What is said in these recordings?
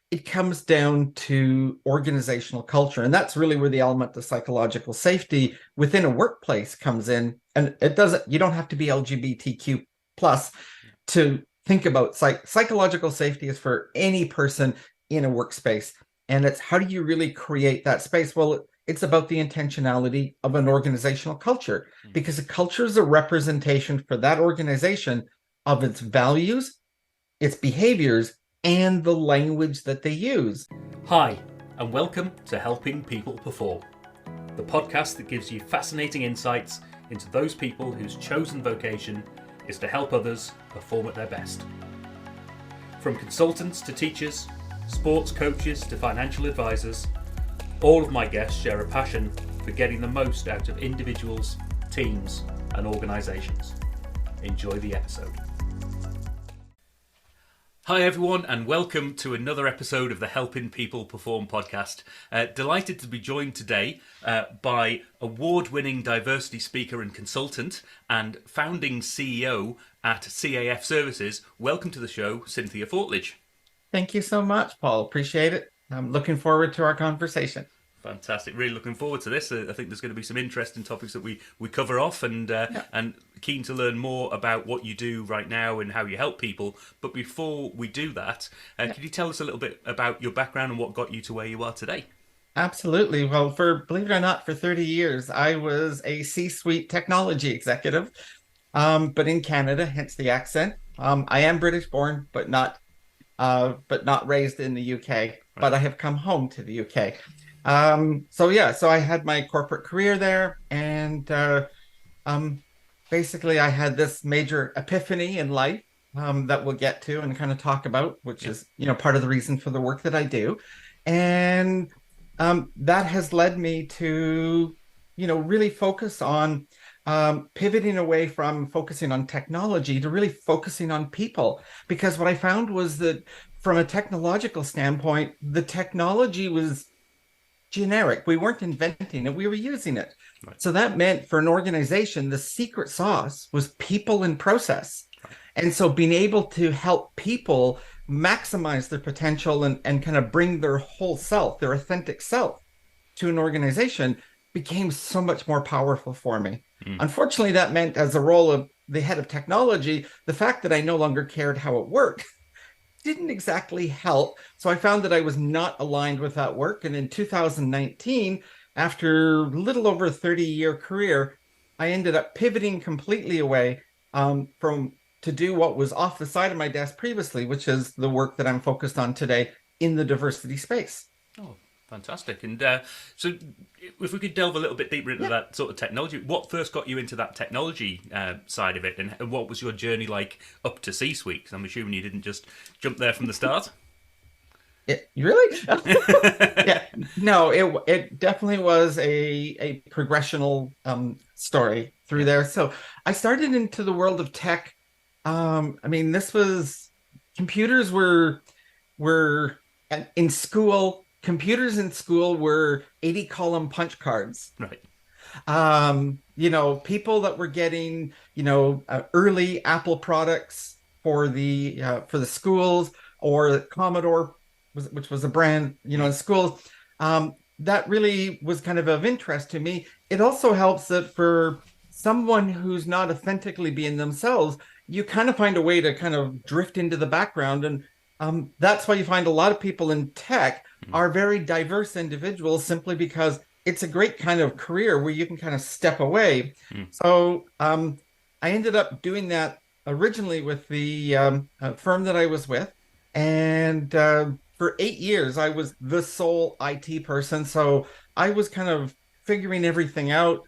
it comes down to organizational culture. And that's really where the element of psychological safety within a workplace comes in. And you don't have to be LGBTQ plus to think about psychological safety is for any person in a workspace. And it's how do you really create that space? Well, it's about the intentionality of an organizational culture because a culture is a representation for that organization of its values, its behaviors, and the language that they use. Hi, and welcome to Helping People Perform, the podcast that gives you fascinating insights into those people whose chosen vocation is to help others perform at their best. From consultants to teachers, sports coaches to financial advisors, all of my guests share a passion for getting the most out of individuals, teams, and organisations. Enjoy the episode. Hi everyone, and welcome to another episode of the Helping People Perform podcast. Delighted to be joined today by award-winning diversity speaker and consultant and founding CEO at CAF Services. Welcome to the show, Cynthia Fortlage. Thank you so much, Paul. Appreciate it. I'm looking forward to our conversation. Fantastic. Really looking forward to this. I think there's going to be some interesting topics that we cover off and keen to learn more about what you do right now and how you help people. But before we do that, could you tell us a little bit about your background and what got you to where you are today? Absolutely. Well, believe it or not, for 30 years, I was a C-suite technology executive, but in Canada, hence the accent. I am British born, but not raised in the UK, right. But I have come home to the UK. So I had my corporate career there, and basically I had this major epiphany in life that we'll get to and kind of talk about, which is, part of the reason for the work that I do. And that has led me to, really focus on pivoting away from focusing on technology to really focusing on people. Because what I found was that from a technological standpoint, the technology was generic. We weren't inventing it, we were using it. Right. So that meant for an organization, the secret sauce was people and process. Right. And so being able to help people maximize their potential and kind of bring their whole self, their authentic self to an organization became so much more powerful for me. Unfortunately, that meant as a role of the head of technology, the fact that I no longer cared how it worked didn't exactly help. So I found that I was not aligned with that work. And in 2019, after a little over a 30-year career, I ended up pivoting completely away to do what was off the side of my desk previously, which is the work that I'm focused on today in the diversity space. Oh, fantastic. And so if we could delve a little bit deeper into that sort of technology, what first got you into that technology side of it, and what was your journey like up to C-suite? 'Cause I'm assuming you didn't just jump there from the start. Really? Yeah. No, it definitely was a progressional story through there. So I started into the world of tech. This was computers were in school. Computers in school were 80-column punch cards. Right. People that were getting, early Apple products for the schools, or Commodore, which was a brand, in schools. That really was kind of interest to me. It also helps that for someone who's not authentically being themselves, you kind of find a way to kind of drift into the background. And that's why you find a lot of people in tech are very diverse individuals, simply because it's a great kind of career where you can kind of step away. So I ended up doing that originally with the firm that I was with. And for 8 years, I was the sole IT person. So I was kind of figuring everything out.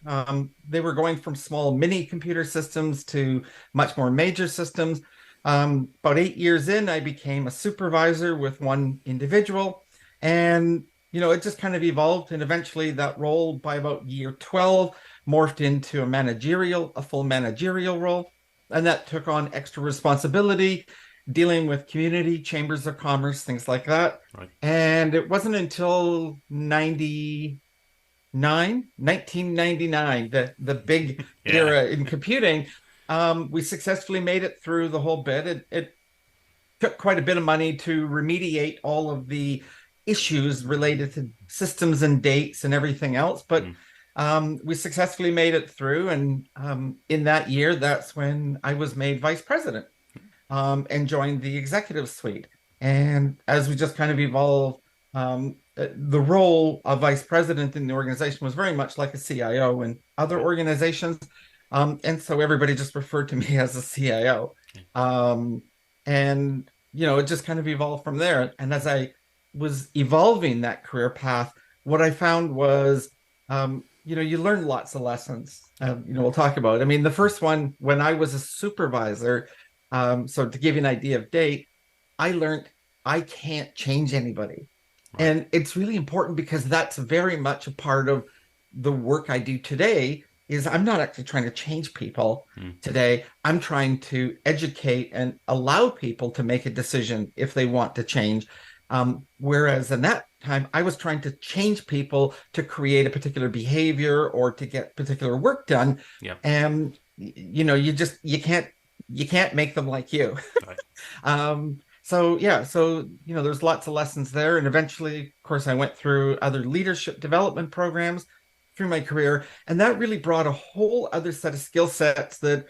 They were going from small mini computer systems to much more major systems. About 8 years in, I became a supervisor with one individual. And, it just kind of evolved. And eventually that role, by about year 12, morphed into a full managerial role. And that took on extra responsibility, dealing with community, chambers of commerce, things like that. Right. And it wasn't until 1999, the big era in computing, we successfully made it through the whole bit. took quite a bit of money to remediate all of the issues related to systems and dates and everything else. But Mm. we successfully made it through. And in that year, that's when I was made vice president, and joined the executive suite. And as we just kind of evolved, the role of vice president in the organization was very much like a CIO in other Right. organizations. And so everybody just referred to me as a CIO. Yeah. Um, and, it just kind of evolved from there. And as I was evolving that career path, what I found was, you learn lots of lessons. We'll talk about. I mean, the first one, when I was a supervisor, so to give you an idea of date, I learned I can't change anybody. Right. And it's really important because that's very much a part of the work I do today is I'm not actually trying to change people Mm. today. I'm trying to educate and allow people to make a decision if they want to change. Whereas in that time, I was trying to change people to create a particular behavior or to get particular work done. Yeah. And you can't make them like you. Right. So yeah, there's lots of lessons there. And eventually, of course, I went through other leadership development programs through my career. And that really brought a whole other set of skill sets that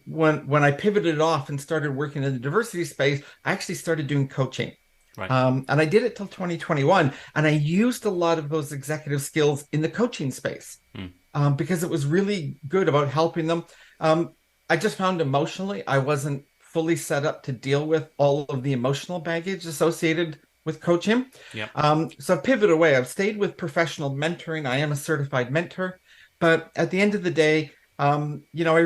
when I pivoted off and started working in the diversity space, I actually started doing coaching. Right. And I did it till 2021. And I used a lot of those executive skills in the coaching space, Mm. because it was really good about helping them. I just found emotionally, I wasn't fully set up to deal with all of the emotional baggage associated with coaching. Yeah. So I've pivoted away. I've stayed with professional mentoring. I am a certified mentor, but at the end of the day, I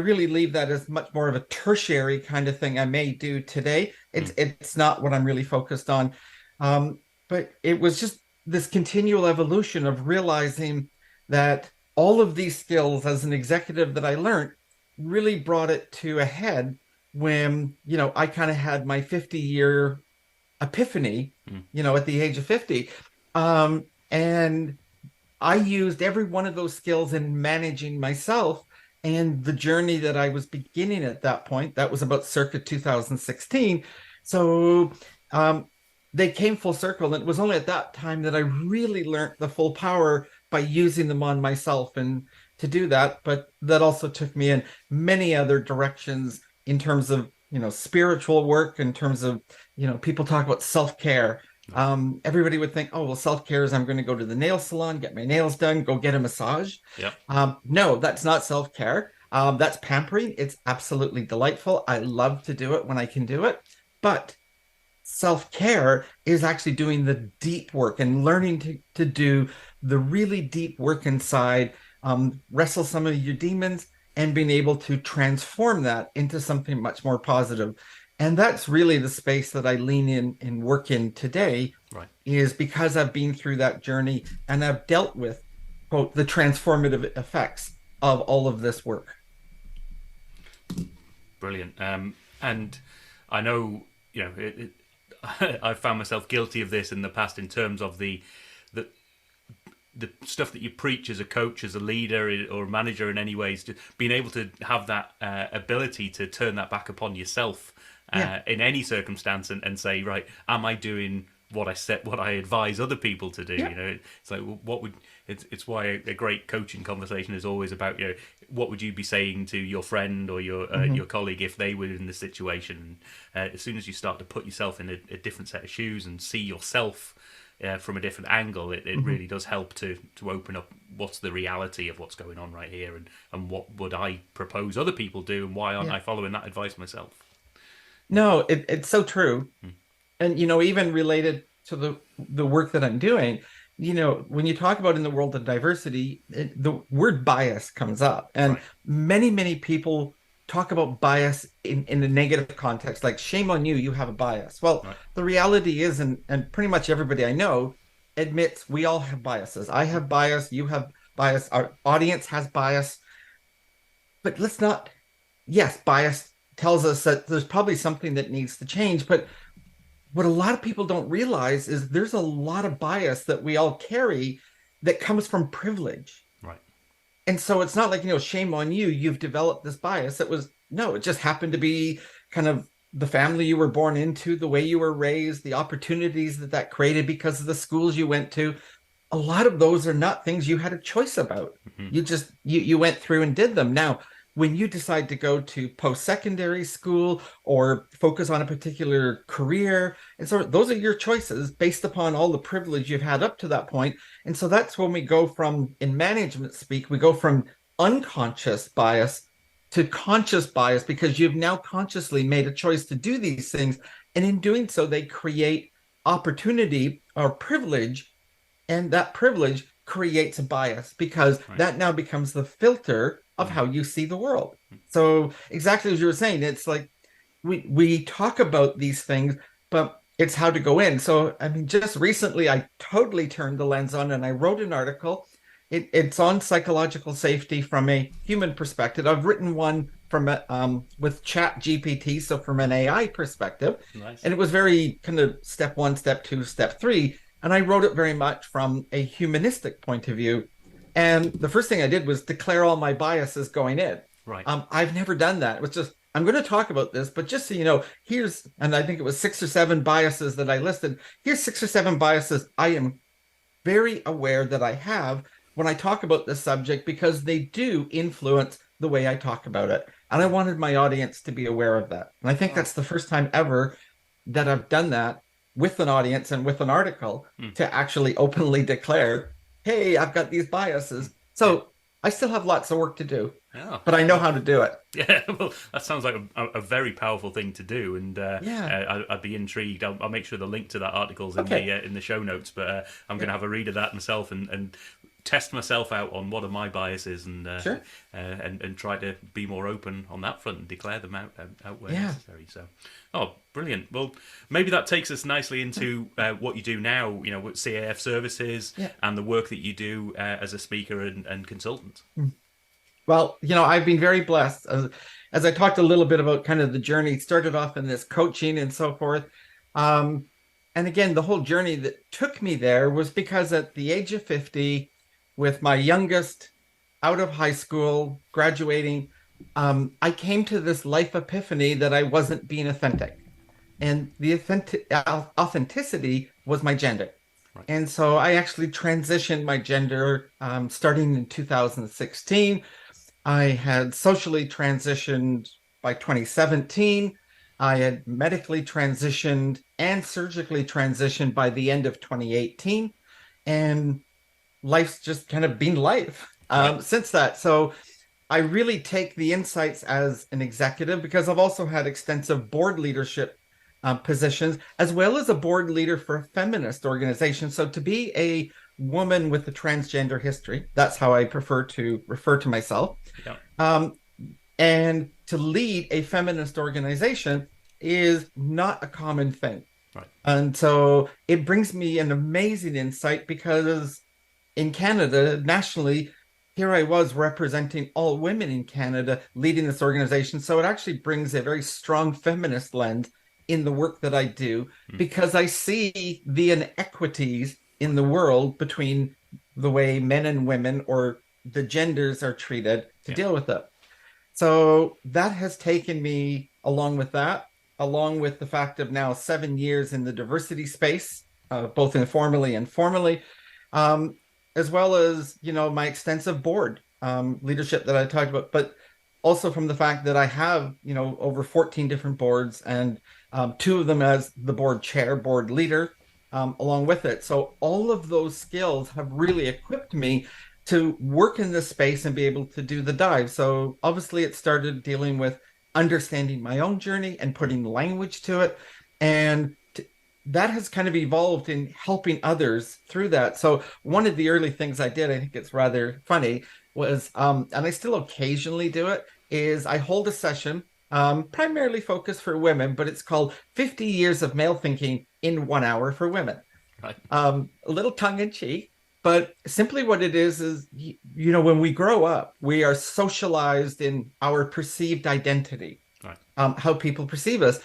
really leave that as much more of a tertiary kind of thing I may do today. It's Mm. it's not what I'm really focused on. But it was just this continual evolution of realizing that all of these skills as an executive that I learned really brought it to a head when, I kind of had my 50-year epiphany, Mm. at the age of 50. And I used every one of those skills in managing myself and the journey that I was beginning at that point. That was about circa 2016. So they came full circle. And it was only at that time that I really learned the full power by using them on myself and to do that. But that also took me in many other directions in terms of, spiritual work, in terms of, people talk about self-care. Right. Everybody would think, oh, well, self-care is I'm going to go to the nail salon, get my nails done, go get a massage. Yeah. No, that's not self-care. That's pampering. It's absolutely delightful. I love to do it when I can do it. But self-care is actually doing the deep work and learning to do the really deep work inside, wrestle some of your demons and being able to transform that into something much more positive. And that's really the space that I lean in and work in today, Right. is because I've been through that journey and I've dealt with, quote, the transformative effects of all of this work. Brilliant. And I know, I've found myself guilty of this in the past in terms of the the stuff that you preach as a coach, as a leader, or a manager in any ways, to being able to have that ability to turn that back upon yourself Yeah. in any circumstance and say, right, am I doing what I advise other people to do? Yeah. It's like, it's why a great coaching conversation is always about, what would you be saying to your friend or your colleague if they were in the situation? As soon as you start to put yourself in a different set of shoes and see yourself from a different angle, it really does help to open up what's the reality of what's going on right here, and what would I propose other people do, and why aren't Yeah. I following that advice myself? No, it's so true. And even related to the work that I'm doing, when you talk about in the world of diversity, the word bias comes up, and Right. many people talk about bias in a negative context, like shame on you, you have a bias. Well, Right. the reality is, and pretty much everybody I know admits we all have biases. I have bias, you have bias, our audience has bias, but let's not, yes, bias tells us that there's probably something that needs to change, but what a lot of people don't realize is there's a lot of bias that we all carry that comes from privilege. Right. And so it's not like, shame on you, you've developed this bias. It was, no, it just happened to be kind of the family you were born into, the way you were raised, the opportunities that that created because of the schools you went to, a lot of those are not things you had a choice about. Mhm. You went through and did them. Now, when you decide to go to post-secondary school or focus on a particular career, and so those are your choices based upon all the privilege you've had up to that point. And so that's when we go from, in management speak, we go from unconscious bias to conscious bias because you've now consciously made a choice to do these things. And in doing so, they create opportunity or privilege, and that privilege creates a bias because Right. that now becomes the filter of Mm. how you see the world. So exactly as you were saying, it's like we talk about these things, but it's how to go in. So I mean, just recently I totally turned the lens on and I wrote an article. It's on psychological safety from a human perspective. I've written one from with Chat GPT, so from an AI perspective, Nice. and it was very kind of step one, step two, step three. And I wrote it very much from a humanistic point of view. And the first thing I did was declare all my biases going in. Right. I've never done that. It was just, I'm going to talk about this, but just so you know, here's, and I think it was 6 or 7 biases that I listed. Here's 6 or 7 biases I am very aware that I have when I talk about this subject because they do influence the way I talk about it. And I Right. wanted my audience to be aware of that. And I think Oh. that's the first time ever that I've done that with an audience and with an article Mm. to actually openly declare, hey, I've got these Mm. biases. Yeah. So I still have lots of work to do, Yeah. but I know Well, how to do it. yeah, well, that sounds like a very powerful thing to do, and Yeah. I'd be intrigued. I'll make sure the link to that article's Okay. in the show notes. But I'm going Yeah. to have a read of that myself and test myself out on what are my biases Sure. and try to be more open on that front and declare them out where Yeah. necessary. So, oh, brilliant. Well, maybe that takes us nicely into what you do now. You know, with CAF services Yeah. and the work that you do as a speaker and consultant. Well, I've been very blessed. As I talked a little bit about kind of the journey, started off in this coaching and so forth. Um, and again, the whole journey that took me there was because at the age of 50, with my youngest out of high school, graduating, I came to this life epiphany that I wasn't being authentic. And the authenticity was my gender. Right. And so I actually transitioned my gender starting in 2016. I had socially transitioned by 2017. I had medically transitioned and surgically transitioned by the end of 2018. And life's just kind of been life Right. since that. So I really take the insights as an executive because I've also had extensive board leadership positions, as well as a board leader for a feminist organization. So to be a woman with a transgender history, that's how I prefer to refer to myself. Yeah. Um, and to lead a feminist organization is not a common thing. Right. And so it brings me an amazing insight because in Canada, nationally, here I was representing all women in Canada, leading this organization. So it actually brings a very strong feminist lens in the work that I do Mm. because I see the inequities in the world between the way men and women or the genders are treated to Yeah. deal with it. So that has taken me along with that, along with the fact of now 7 years in the diversity space, both informally and formally, um, as well as, my extensive board leadership that I talked about, but also from the fact that I have, over 14 different boards and 2 of them as the board chair, board leader, along with it. So all of those skills have really equipped me to work in this space and be able to do the dive. So obviously it started dealing with understanding my own journey and putting language to it. And that has kind of evolved in helping others through that. So one of the early things I did, I think it's rather funny, was, and I still occasionally do it, is I hold a session primarily focused for women, but it's called 50 Years of Male Thinking in 1 hour for Women. Right. A little tongue in cheek, but simply what it is, when we grow up, we are socialized in our perceived identity, Right. how people perceive us.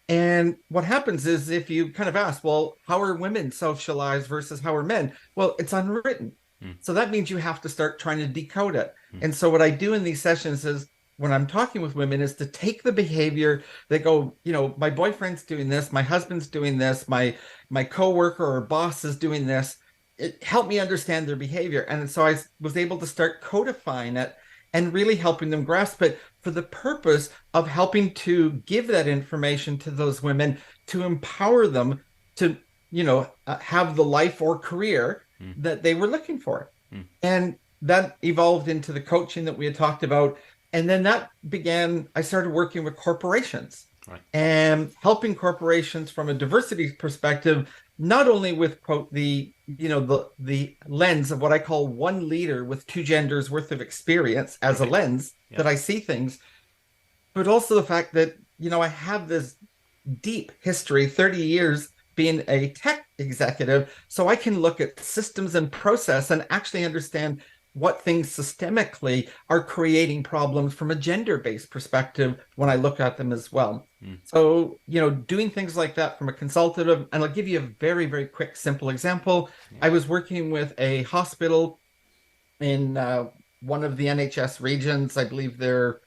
And what happens is if you kind of ask, well, how are women socialized versus how are men? Well, it's unwritten. Mm. So that means you have to start trying to decode it. Mm. And so what I do in these sessions is when I'm talking with women is to take the behavior. They go, my boyfriend's doing this, my husband's doing this, my coworker or boss is doing this. It helped me understand their behavior. And so I was able to start codifying it and really helping them grasp it for the purpose of helping to give that information to those women to empower them to, have the life or career Mm. that they were looking for. Mm. And that evolved into the coaching that we had talked about. And then I started working with corporations Right. and helping corporations from a diversity perspective, not only with quote the lens of what I call one leader with two genders worth of experience as a Right. lens Yeah. that I see things, but also the fact that, I have this deep history, 30 years being a tech executive, so I can look at systems and process and actually understand what things systemically are creating problems from a gender-based perspective when I look at them as well. Mm. So, doing things like that from a consultative, and I'll give you a very, very quick, simple example. Yeah. I was working with a hospital in one of the NHS regions. I believe they're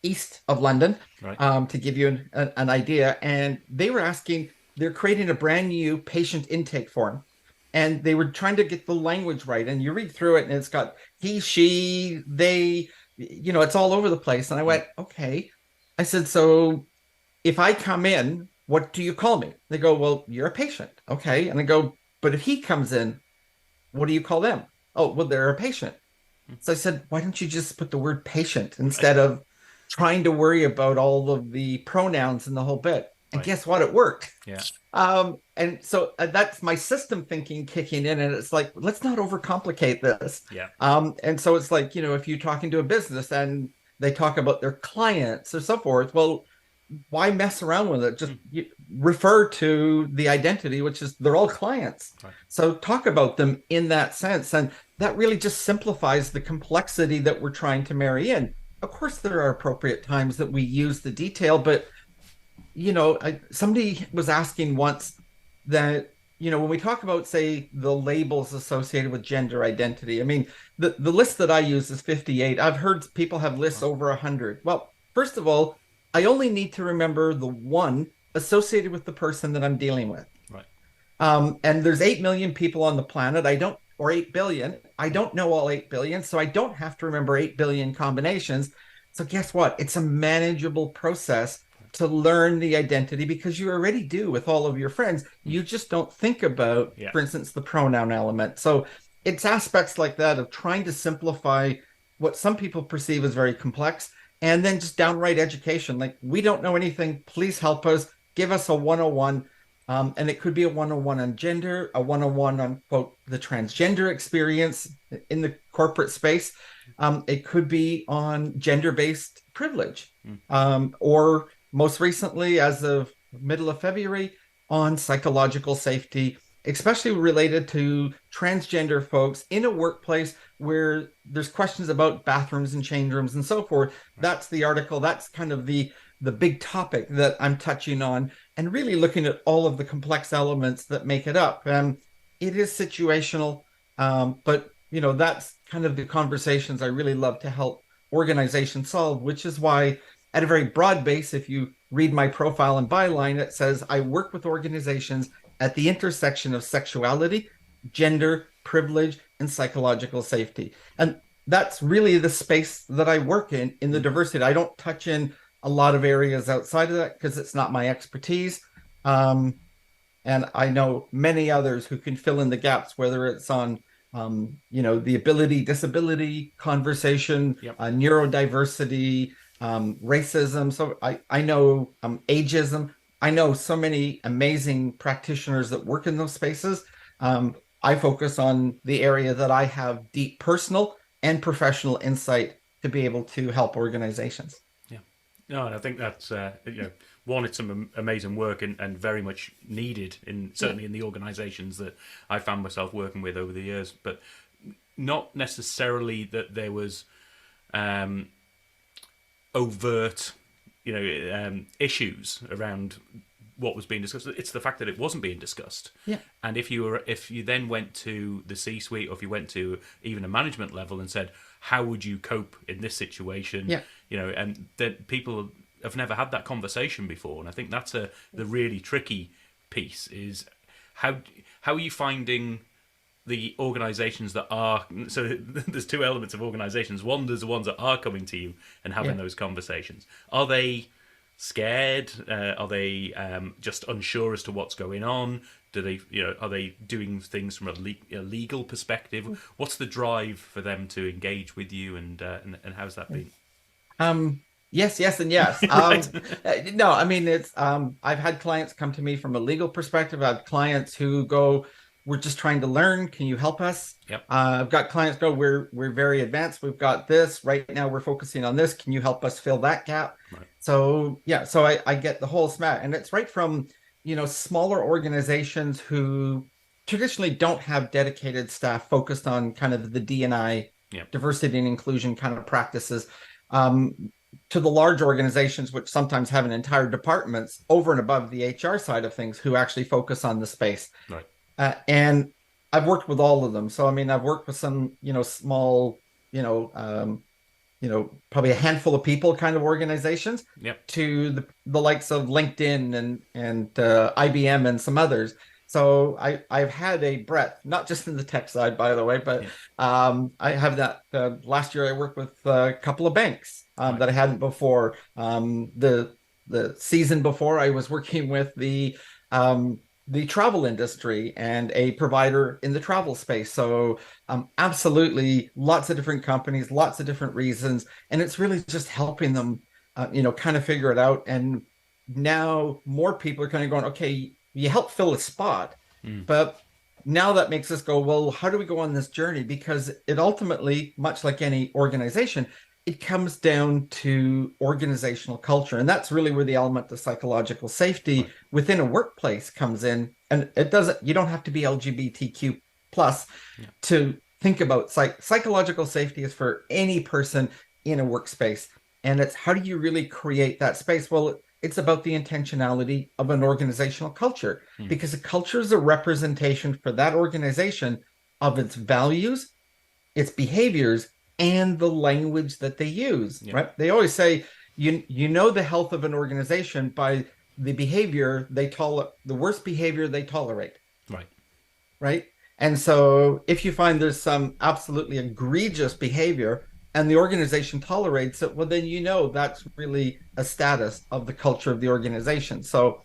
east of London, Right. to give you an idea. And they're creating a brand new patient intake form. And they were trying to get the language right. And you read through it and it's got he, she, they, it's all over the place. And I Mm. went, okay. I said, so if I come in, what do you call me? They go, well, you're a patient. Okay. And I go, but if he comes in, what do you call them? Oh, well, they're a patient. Mm. So I said, why don't you just put the word patient Right. instead of trying to worry about all of the pronouns and the whole bit? And Right. guess what? It worked. Yeah. And so that's my system thinking kicking in. And it's like, let's not overcomplicate this. Yeah. And so it's like, if you're talking to a business and they talk about their clients or so forth, well, why mess around with it? Just Mm. refer to the identity, which is they're all clients. Right. So talk about them in that sense. And that really just simplifies the complexity that we're trying to marry in. Of course, there are appropriate times that we use the detail, but somebody was asking once that, when we talk about, say, the labels associated with gender identity, I mean, the list that I use is 58. I've heard people have lists over 100. Well, first of all, I only need to remember the one associated with the person that I'm dealing with. Right. And there's 8 million people on the planet. Or 8 billion. I don't know all 8 billion, so I don't have to remember 8 billion combinations. So guess what? It's a manageable process to learn the identity because you already do with all of your friends. Mm. You just don't think about, Yeah. for instance, the pronoun element. So it's aspects like that of trying to simplify what some people perceive as very complex and then just downright education. Like, we don't know anything. Please help us. Give us a 101. And it could be a 101 on gender, a 101 on, quote, the transgender experience in the corporate space. It could be on gender-based privilege, Mm. or most recently, as of middle of February, on psychological safety, especially related to transgender folks in a workplace where there's questions about bathrooms and change rooms and so forth. Right. That's the article. That's kind of the big topic that I'm touching on and really looking at all of the complex elements that make it up. It is situational, but that's kind of the conversations I really love to help organizations solve, which is why at a very broad base, if you read my profile and byline, it says I work with organizations at the intersection of sexuality, gender, privilege, and psychological safety. And that's really the space that I work in the Mm. diversity. I don't touch in a lot of areas outside of that because it's not my expertise. Um, and I know many others who can fill in the gaps, whether it's on, the ability disability conversation, Yep. neurodiversity, racism. So I know ageism. I know so many amazing practitioners that work in those spaces. I focus on the area that I have deep personal and professional insight to be able to help organizations. Yeah. No, and I think that's one, it's some amazing work and very much needed certainly in the organisations that I found myself working with over the years. But not necessarily that there was overt, issues around what was being discussed. It's the fact that it wasn't being discussed. Yeah. And if you then went to the C-suite, or if you went to even a management level and said, how would you cope in this situation? Yeah. And that people have never had that conversation before. And I think that's the really tricky piece is how are you finding the organizations that are, so there's two elements of organizations. One, there's the ones that are coming to you and having Yeah. those conversations. Are they scared? Are they just unsure as to what's going on? Do they, are they doing things from a legal perspective? What's the drive for them to engage with you, and how's that been? Yes, yes, and yes. Right. No, I mean it's I've had clients come to me from a legal perspective. I've clients who go, we're just trying to learn. Can you help us? Yep. I've got clients go, we're very advanced. We've got this right now. We're focusing on this. Can you help us fill that gap? Right. So yeah, so I get the whole smack, and it's right from smaller organizations who traditionally don't have dedicated staff focused on kind of the D&I, Yep. diversity and inclusion kind of practices. To the large organizations, which sometimes have an entire departments over and above the HR side of things, who actually focus on the space. Right. And I've worked with all of them. So I mean, I've worked with some, small, probably a handful of people kind of organizations, Yep. to the likes of LinkedIn and IBM and some others. So I've had a breadth, not just in the tech side, by the way, but Yeah. I have that. Last year I worked with a couple of banks Right. that I hadn't before. The season before, I was working with the travel industry and a provider in the travel space. So absolutely lots of different companies, lots of different reasons, and it's really just helping them, kind of figure it out. And now more people are kind of going, okay, you help fill a spot, Mm. but now that makes us go, well, how do we go on this journey? Because it ultimately, much like any organization, it comes down to organizational culture. And that's really where the element of psychological safety Right. within a workplace comes in. And it doesn't, you don't have to be LGBTQ plus Yeah. to think about psychological safety is for any person in a workspace. And it's how do you really create that space? Well, it's about the intentionality of an organizational culture, Mm. because a culture is a representation for that organization of its values, its behaviors, and the language that they use, Yep. right? They always say you know the health of an organization by the behavior they tolerate, the worst behavior they tolerate, Right. right? And so if you find there's some absolutely egregious behavior and the organization tolerates it, well, then that's really a status of the culture of the organization. So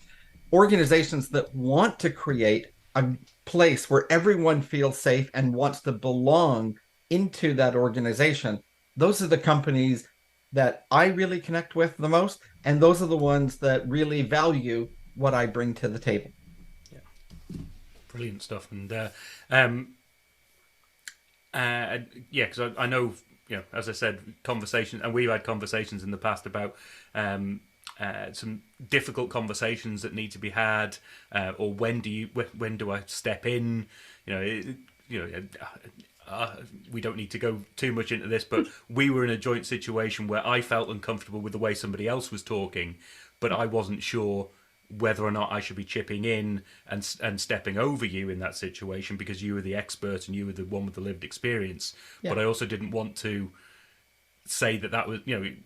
organizations that want to create a place where everyone feels safe and wants to belong into that organization, those are the companies that I really connect with the most. And those are the ones that really value what I bring to the table. Yeah. Brilliant stuff. Um, yeah, because I know, as I said, conversation, and we've had conversations in the past about some difficult conversations that need to be had, or when do I step in? You know, we don't need to go too much into this, but we were in a joint situation where I felt uncomfortable with the way somebody else was talking, but I wasn't sure whether or not I should be chipping in and stepping over you in that situation because you were the expert and you were the one with the lived experience. Yeah. But I also didn't want to say that was,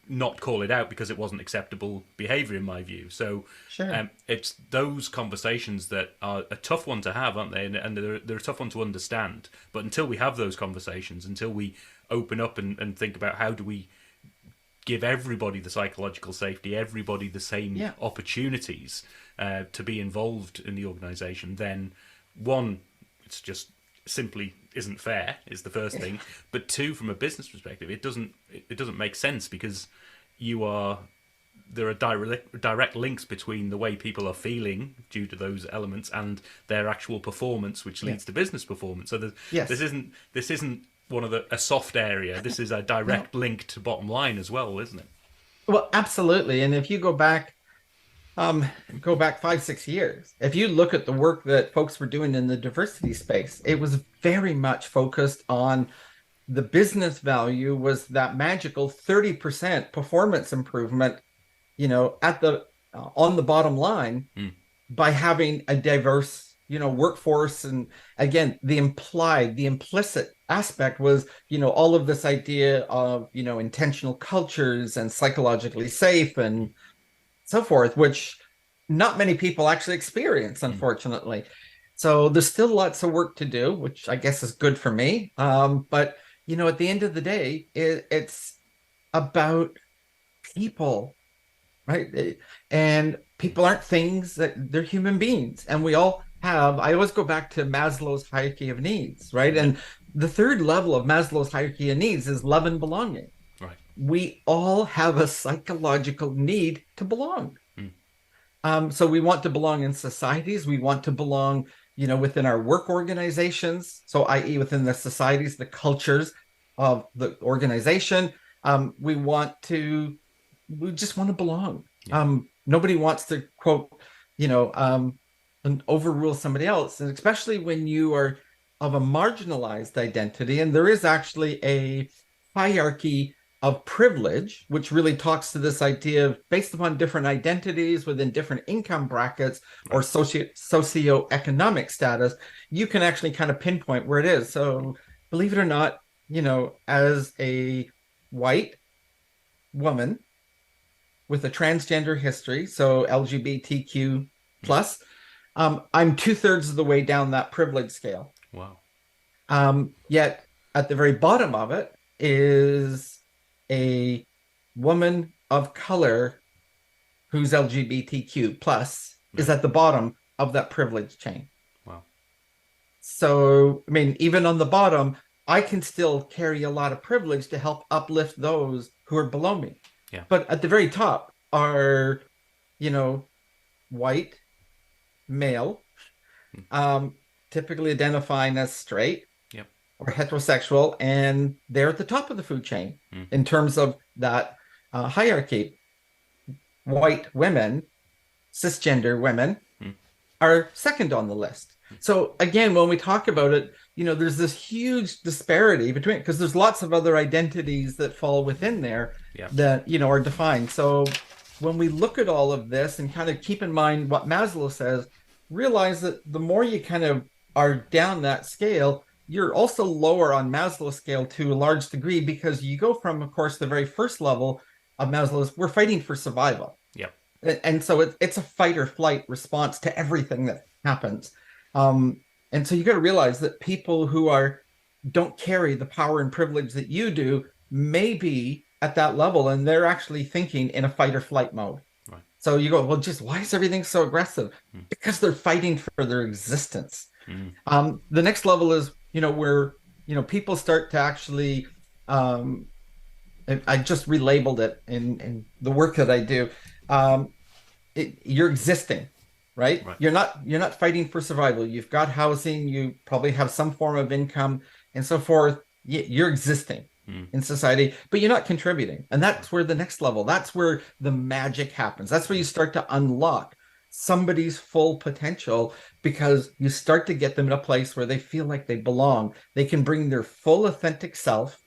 not call it out because it wasn't acceptable behavior in my view. So Sure. it's those conversations that are a tough one to have, aren't they? And they're a tough one to understand. But until we have those conversations, until we open up and think about how do we give everybody the psychological safety, everybody the same Yeah. opportunities to be involved in the organisation, then one, it's just simply isn't fair is the first thing. But two, from a business perspective, it doesn't make sense because there are direct links between the way people are feeling due to those elements and their actual performance, which Yeah. leads to business performance. So Yes. this isn't a soft area. This is a No. direct link to bottom line as well, isn't it? Well, absolutely. And if you go back 5, 6 years, if you look at the work that folks were doing in the diversity space, it was very much focused on the business value was that magical 30% performance improvement, at the on the bottom line. Mm. by having a diverse, workforce. And again, the implicit aspect was, all of this idea of, intentional cultures and psychologically safe and so forth, which not many people actually experience, Mm. unfortunately. So there's still lots of work to do, which I guess is good for me. But at the end of the day, it's about people, right? And people aren't things, that they're human beings, and we all have. I always go back to Maslow's hierarchy of needs, right? Yeah. And the third level of Maslow's hierarchy of needs is love and belonging. Right. We all have a psychological need to belong. Mm. So we want to belong in societies. We want to belong, within our work organizations. So, i.e., within the societies, the cultures of the organization. We want to, we just want to belong. Yeah. Nobody wants to quote, you know, and overrule somebody else, and especially when you are of a marginalized identity. And there is actually a hierarchy of privilege, which really talks to this idea of based upon different identities within different income brackets or Right. socioeconomic status, you can actually kind of pinpoint where it is. So, believe it or not, as a white woman with a transgender history, so LGBTQ Mm. plus, I'm two-thirds of the way down that privilege scale. Wow. Yet at the very bottom of it is a woman of color who's LGBTQ plus is Right. at the bottom of that privilege chain. Wow. So, I mean, even on the bottom, I can still carry a lot of privilege to help uplift those who are below me. Yeah. But at the very top are, you know, white, male, Mm. um, typically identifying as straight Yep. or heterosexual, and they're at the top of the food chain Mm. in terms of that hierarchy. White women, cisgender women, Mm. are second on the list. So again, when we talk about it, there's this huge disparity between, because there's lots of other identities that fall within there Yeah. that, are defined. So when we look at all of this and kind of keep in mind what Maslow says, realize that the more you kind of are down that scale, you're also lower on Maslow's scale to a large degree, because you go from, of course, the very first level of Maslow's, we're fighting for survival. Yep. And so it's a fight or flight response to everything that happens. Um, and so you got to realize that people who don't carry the power and privilege that you do may be at that level, and they're actually thinking in a fight or flight mode. Right. So you go, well, just why is everything so aggressive? Mm. Because they're fighting for their existence. Mm. The next level is, where, people start to actually, um, I just relabeled it in the work that I do. Um, you're existing, right? Right. You're not fighting for survival. You've got housing, you probably have some form of income and so forth. You're existing Mm. in society, but you're not contributing. And that's where the next level, that's where the magic happens. That's where you start to unlock somebody's full potential, because you start to get them in a place where they feel like they belong. They can bring their full authentic self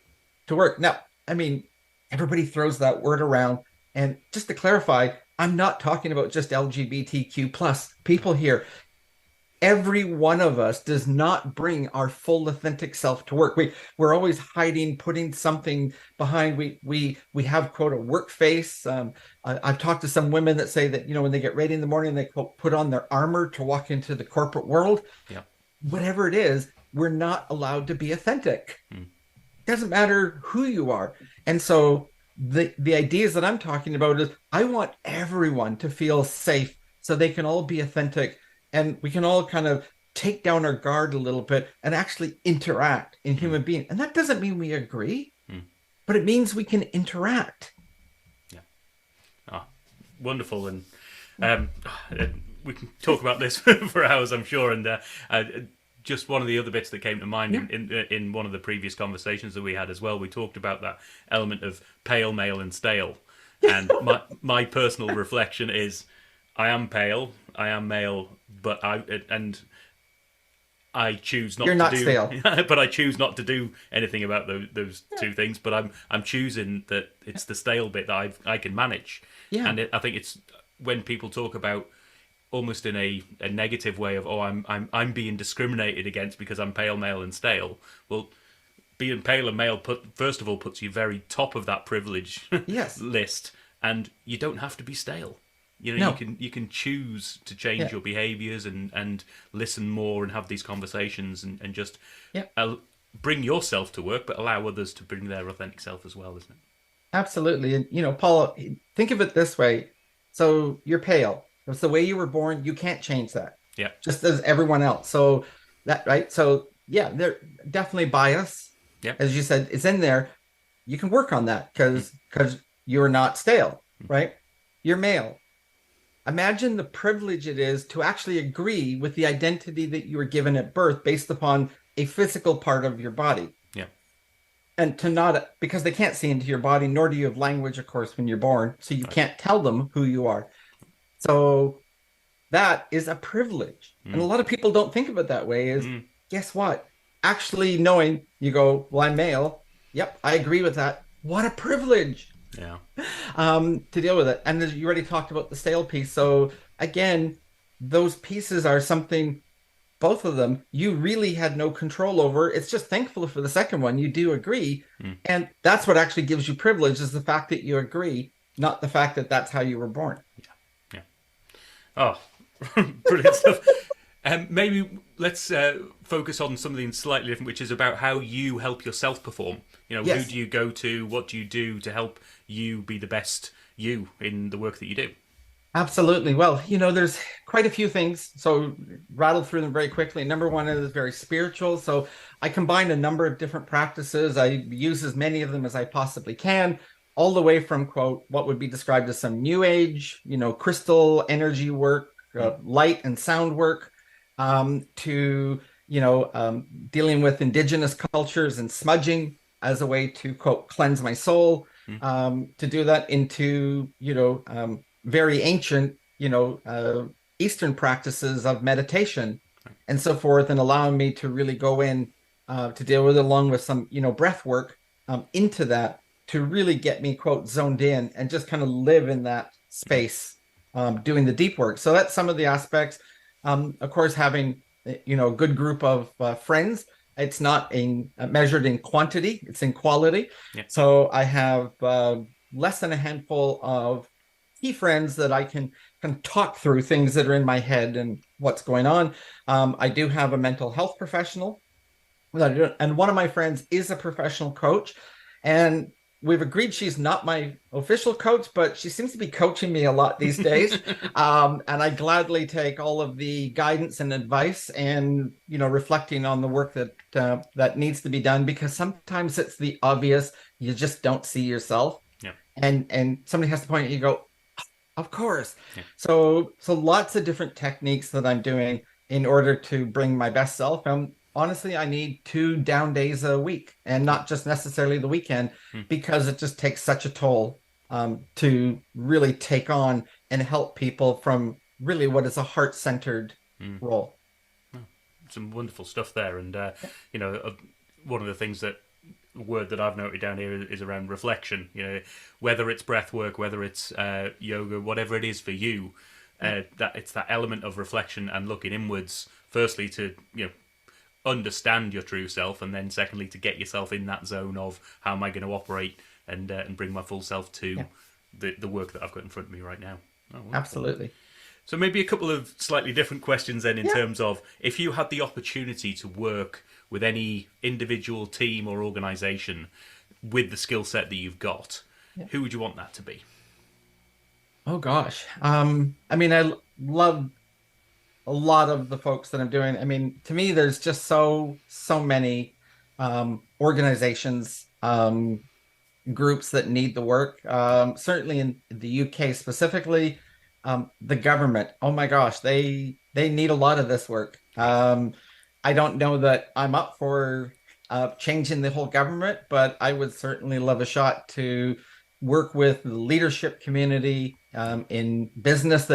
to work. Now, I mean, everybody throws that word around. And just to clarify, I'm not talking about just LGBTQ plus people here. Every one of us does not bring our full authentic self to work. We're always hiding, putting something behind. We have quote a work face. I've talked to some women that say that when they get ready in the morning, they quote, put on their armor to walk into the corporate world. Yep. Whatever it is, we're not allowed to be authentic. Mm. Doesn't matter who you are. And so the ideas that I'm talking about is I want everyone to feel safe so they can all be authentic, and we can all kind of take down our guard a little bit and actually interact in Mm. human being. And that doesn't mean we agree, Mm. but it means we can interact. Yeah. Ah, wonderful. And um, we can talk about this for hours, I'm sure. And just one of the other bits that came to mind Yeah. in one of the previous conversations that we had as well, we talked about that element of pale, male, and stale. And my personal reflection is, I am pale, I am male, but I choose You're not to not do, stale. but I choose not to do anything about those two things. But I'm choosing that it's the stale bit that I can manage. Yeah. And I think it's when people talk about almost in a negative way of, oh, I'm being discriminated against because I'm pale, male, and stale. Well, being pale and male first of all puts you very top of that privilege Yes. list, and you don't have to be stale. You know, No. you can choose to change Yeah. your behaviors and listen more and have these conversations and just Yeah. uh, bring yourself to work, but allow others to bring their authentic self as well, isn't it? Absolutely. And Paul, think of it this way. So you're pale. It's the way you were born. You can't change that, Yeah. just as everyone else. So that, right? So yeah, they're definitely bias. Yeah. As you said, it's in there. You can work on that Mm. because you're not stale, right? You're male. Imagine the privilege it is to actually agree with the identity that you were given at birth based upon a physical part of your body. Yeah. And to not, because they can't see into your body, nor do you have language, of course, when you're born. So you Right. can't tell them who you are. So that is a privilege. And a Mm. lot of people don't think of it that way is, Mm. guess what? Actually knowing you go, well, I'm male. Yep, I agree with that. What a privilege Yeah. to deal with it. And as you already talked about the sale piece. So again, those pieces are something, both of them, you really had no control over. It's just thankful for the second one. You do agree. Mm. And that's what actually gives you privilege is the fact that you agree, not the fact that that's how you were born. Yeah. Oh, brilliant stuff. Maybe let's focus on something slightly different, which is about how you help yourself perform. You know, who Yes. do you go to? What do you do to help you be the best you in the work that you do? Absolutely. Well, there's quite a few things. So rattle through them very quickly. Number one is very spiritual. So I combine a number of different practices. I use as many of them as I possibly can, all the way from quote what would be described as some new age, crystal energy work, Mm. light and sound work, to dealing with indigenous cultures and smudging as a way to quote cleanse my soul. Mm. To do that into very ancient, Eastern practices of meditation and so forth, and allowing me to really go in to deal with it, along with some, breath work into that to really get me, quote, zoned in and just kind of live in that space, doing the deep work. So that's some of the aspects. Of course, having, a good group of friends. It's not measured in quantity, it's in quality. Yeah. So I have less than a handful of key friends that I can talk through things that are in my head and what's going on. I do have a mental health professional, and one of my friends is a professional coach, and we've agreed she's not my official coach, but she seems to be coaching me a lot these days. And I gladly take all of the guidance and advice, and reflecting on the work that needs to be done, because sometimes it's the obvious, you just don't see yourself, Yeah. and somebody has to point at you, go, of course. Yeah. So lots of different techniques that I'm doing in order to bring my best self. Honestly, I need 2 down days a week, and not just necessarily the weekend, Mm. because it just takes such a toll to really take on and help people from really what is a heart-centered Mm. role. Some wonderful stuff there, and you know, one of the things that word that I've noted down here is around reflection. You know, whether it's breath work, whether it's yoga, whatever it is for you, that it's that element of reflection and looking inwards. Firstly, to understand your true self, and then secondly, to get yourself in that zone of how am I going to operate and bring my full self to Yeah, the work that I've got in front of me right now. Oh, wonderful. absolutely. So maybe a couple of slightly different questions then, in Yeah. terms of if you had the opportunity to work with any individual team or organisation with the skill set that you've got, Yeah. who would you want that to be? Oh gosh. I mean, love a lot of the folks that I'm doing. I mean, to me, there's just so many organizations, groups that need the work. Certainly in the UK specifically, the government. Oh my gosh, they need a lot of this work. I don't know that I'm up for changing the whole government, but I would certainly love a shot to work with the leadership community in business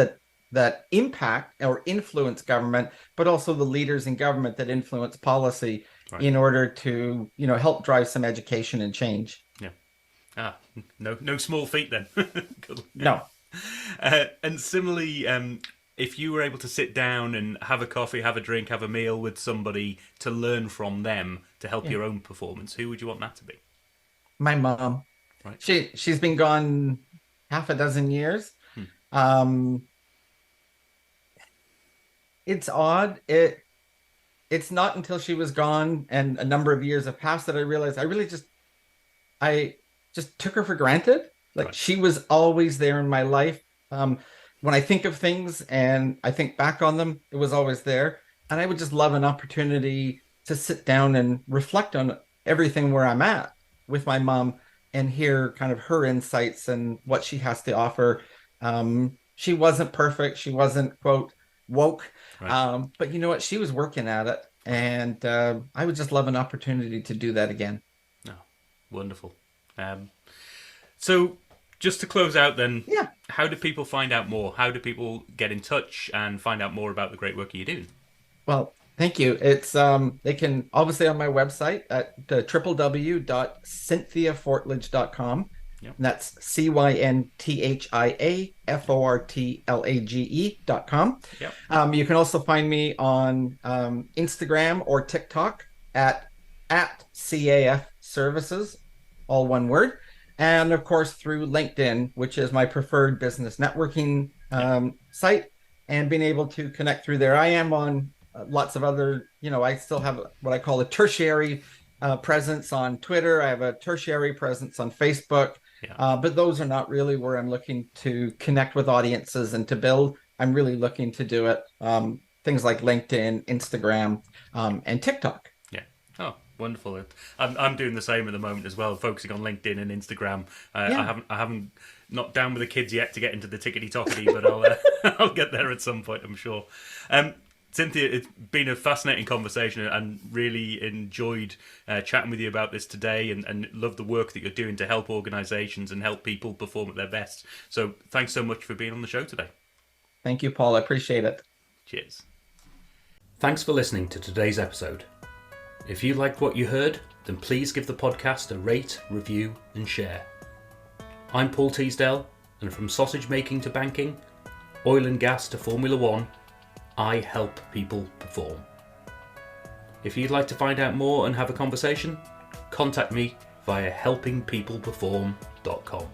that impact or influence government, but also the leaders in government that influence policy Right. in order to help drive some education and change. Yeah. Ah, no small feat then. Good. No. And similarly, if you were able to sit down and have a coffee, have a drink, have a meal with somebody to learn from them to help Yeah. your own performance, who would you want that to be? My mom. Right. She's been gone half a dozen years. Hmm. Um, it's odd. It's not until she was gone and a number of years have passed that I realized I just took her for granted. Like Right. she was always there in my life. Um, when I think of things and I think back on them, it was always there. And I would just love an opportunity to sit down and reflect on everything where I'm at with my mom and hear kind of her insights and what she has to offer. She wasn't perfect. She wasn't, quote, woke. Right. But you know what? She was working at it. Right. And I would just love an opportunity to do that again. Oh, wonderful. So, just to close out, then, Yeah. how do people find out more? How do people get in touch and find out more about the great work you're doing? Well, thank you. It's they can obviously on my website at www.cynthiafortlage.com. Yep. And that's CYNTHIAFORTLAGE.com. Yep. You can also find me on Instagram or TikTok at CAF Services, all one word. And of course, through LinkedIn, which is my preferred business networking Yep. site, and being able to connect through there. I am on lots of other, I still have what I call a tertiary presence on Twitter. I have a tertiary presence on Facebook, Yeah. but those are not really where I'm looking to connect with audiences and to build. I'm really looking to do it things like LinkedIn, Instagram, and TikTok. Yeah. Oh, wonderful. I'm doing the same at the moment as well, focusing on LinkedIn and Instagram. Yeah. I haven't not down with the kids yet to get into the tickety tockety, but I'll I'll get there at some point, I'm sure. Cynthia, it's been a fascinating conversation and really enjoyed chatting with you about this today and love the work that you're doing to help organisations and help people perform at their best. So thanks so much for being on the show today. Thank you, Paul. I appreciate it. Cheers. Thanks for listening to today's episode. If you liked what you heard, then please give the podcast a rate, review and share. I'm Paul Teasdale, and from sausage making to banking, oil and gas to Formula One, I help people perform. If you'd like to find out more and have a conversation, contact me via helpingpeopleperform.com.